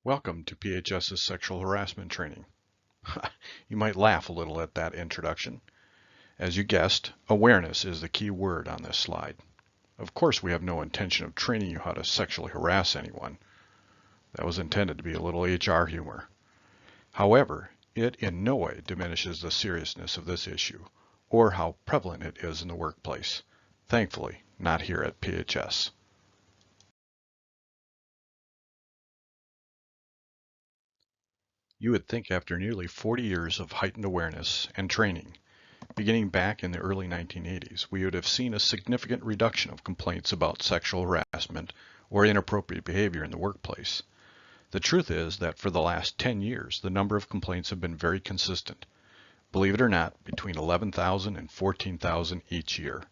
Welcome to PHS's sexual harassment training. You might laugh a little at that introduction. As you guessed, awareness is the key word on this slide. Of course, we have no intention of training you how to sexually harass anyone. That was intended to be a little HR humor. However, it in no way diminishes the seriousness of this issue or how prevalent it is in the workplace. Thankfully, not here at PHS. You would think after nearly 40 years of heightened awareness and training, beginning back in the early 1980s, we would have seen a significant reduction of complaints about sexual harassment or inappropriate behavior in the workplace. The truth is that for the last 10 years, the number of complaints have been very consistent. Believe it or not, between 11,000 and 14,000 each year.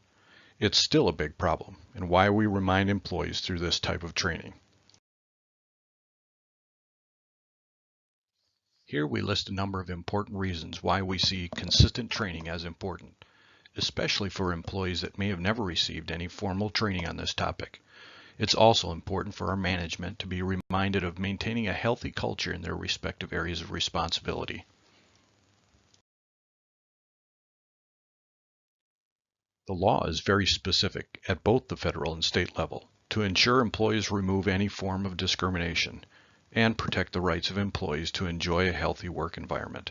It's still a big problem, and why we remind employees through this type of training. Here we list a number of important reasons why we see consistent training as important, especially for employees that may have never received any formal training on this topic. It's also important for our management to be reminded of maintaining a healthy culture in their respective areas of responsibility. The law is very specific at both the federal and state level to ensure employees remove any form of discrimination and protect the rights of employees to enjoy a healthy work environment.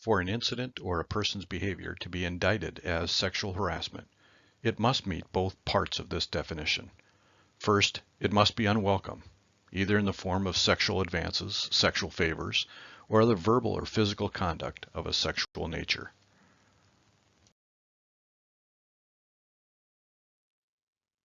For an incident or a person's behavior to be indicted as sexual harassment, it must meet both parts of this definition. First, it must be unwelcome, either in the form of sexual advances, sexual favors, or other verbal or physical conduct of a sexual nature.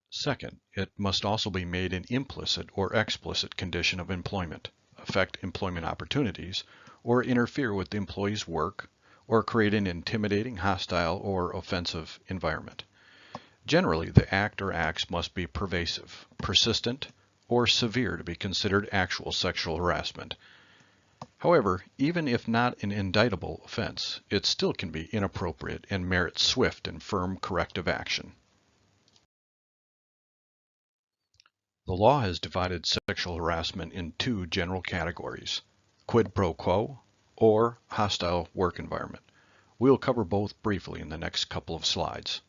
Second, it must also be made an implicit or explicit condition of employment, affect employment opportunities, or interfere with the employee's work, or create an intimidating, hostile, or offensive environment. Generally, the act or acts must be pervasive, persistent, or severe to be considered actual sexual harassment. However, even if not an indictable offense, it still can be inappropriate and merits swift and firm corrective action. The law has divided sexual harassment in two general categories: quid pro quo or hostile work environment. We'll cover both briefly in the next couple of slides.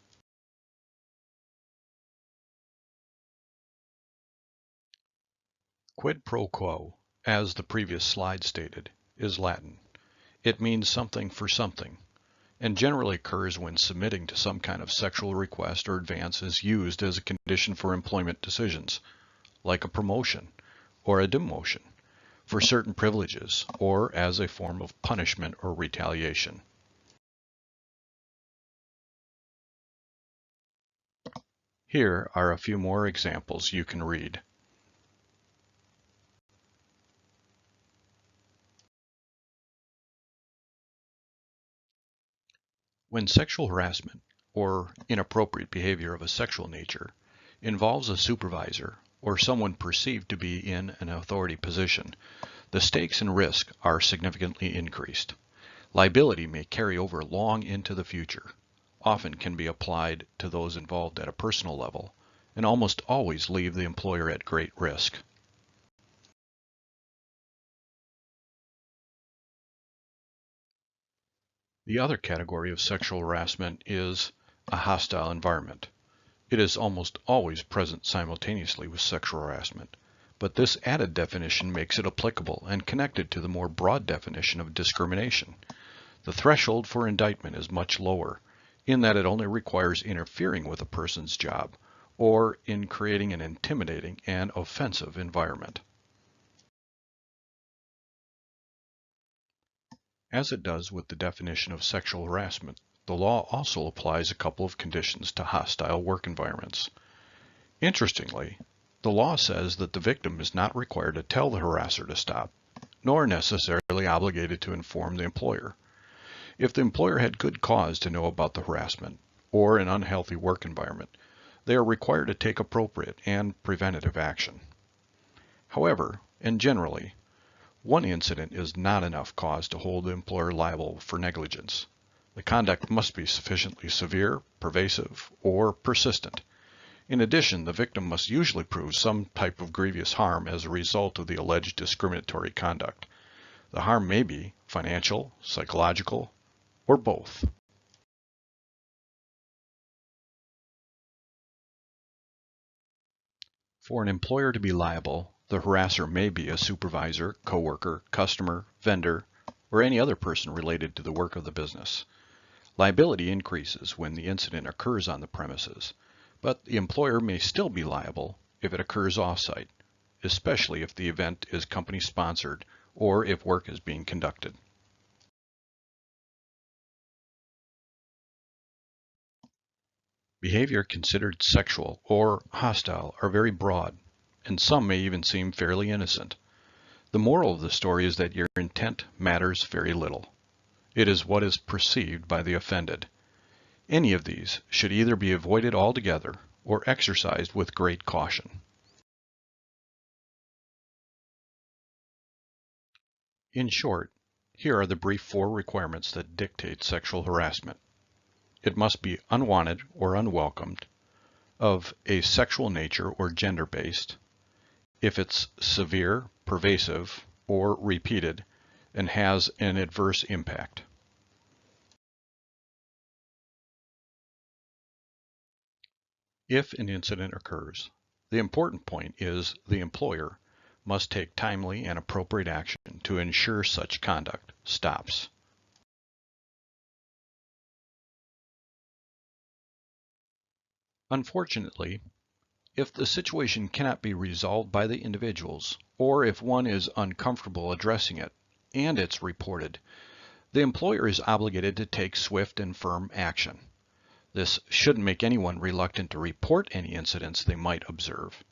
Quid pro quo, as the previous slide stated, is Latin. It means something for something, and generally occurs when submitting to some kind of sexual request or advance is used as a condition for employment decisions, like a promotion or a demotion, for certain privileges, or as a form of punishment or retaliation. Here are a few more examples you can read. When sexual harassment or inappropriate behavior of a sexual nature involves a supervisor or someone perceived to be in an authority position, the stakes and risk are significantly increased. Liability may carry over long into the future, often can be applied to those involved at a personal level, and almost always leave the employer at great risk. The other category of sexual harassment is a hostile environment. It is almost always present simultaneously with sexual harassment, but this added definition makes it applicable and connected to the more broad definition of discrimination. The threshold for indictment is much lower, in that it only requires interfering with a person's job or in creating an intimidating and offensive environment. As it does with the definition of sexual harassment, the law also applies a couple of conditions to hostile work environments. Interestingly, the law says that the victim is not required to tell the harasser to stop, nor necessarily obligated to inform the employer. If the employer had good cause to know about the harassment or an unhealthy work environment, they are required to take appropriate and preventative action. However, and generally, one incident is not enough cause to hold the employer liable for negligence. The conduct must be sufficiently severe, pervasive, or persistent. In addition, the victim must usually prove some type of grievous harm as a result of the alleged discriminatory conduct. The harm may be financial, psychological, or both. For an employer to be liable, the harasser may be a supervisor, coworker, customer, vendor, or any other person related to the work of the business. Liability increases when the incident occurs on the premises, but the employer may still be liable if it occurs off-site, especially if the event is company-sponsored or if work is being conducted. Behavior considered sexual or hostile are very broad, and some may even seem fairly innocent. The moral of the story is that your intent matters very little. It is what is perceived by the offended. Any of these should either be avoided altogether or exercised with great caution. In short, here are the brief 4 requirements that dictate sexual harassment. It must be unwanted or unwelcomed, of a sexual nature or gender-based, if it's severe, pervasive, or repeated, and has an adverse impact. If an incident occurs, the important point is the employer must take timely and appropriate action to ensure such conduct stops. Unfortunately, if the situation cannot be resolved by the individuals, or if one is uncomfortable addressing it, and it's reported, the employer is obligated to take swift and firm action. This shouldn't make anyone reluctant to report any incidents they might observe.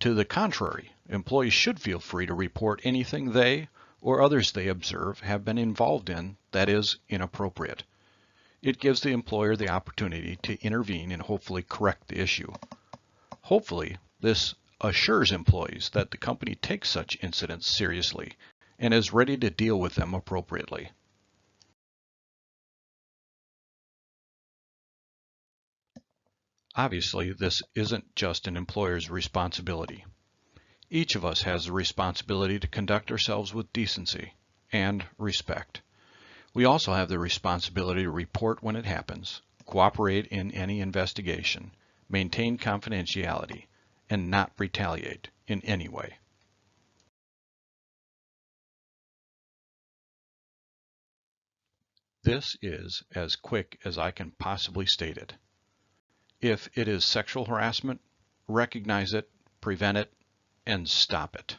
To the contrary, employees should feel free to report anything they or others they observe have been involved in that is inappropriate. It gives the employer the opportunity to intervene and hopefully correct the issue. Hopefully, this assures employees that the company takes such incidents seriously and is ready to deal with them appropriately. Obviously, this isn't just an employer's responsibility. Each of us has the responsibility to conduct ourselves with decency and respect. We also have the responsibility to report when it happens, cooperate in any investigation, maintain confidentiality, and not retaliate in any way. This is as quick as I can possibly state it. If it is sexual harassment, recognize it, prevent it, and stop it.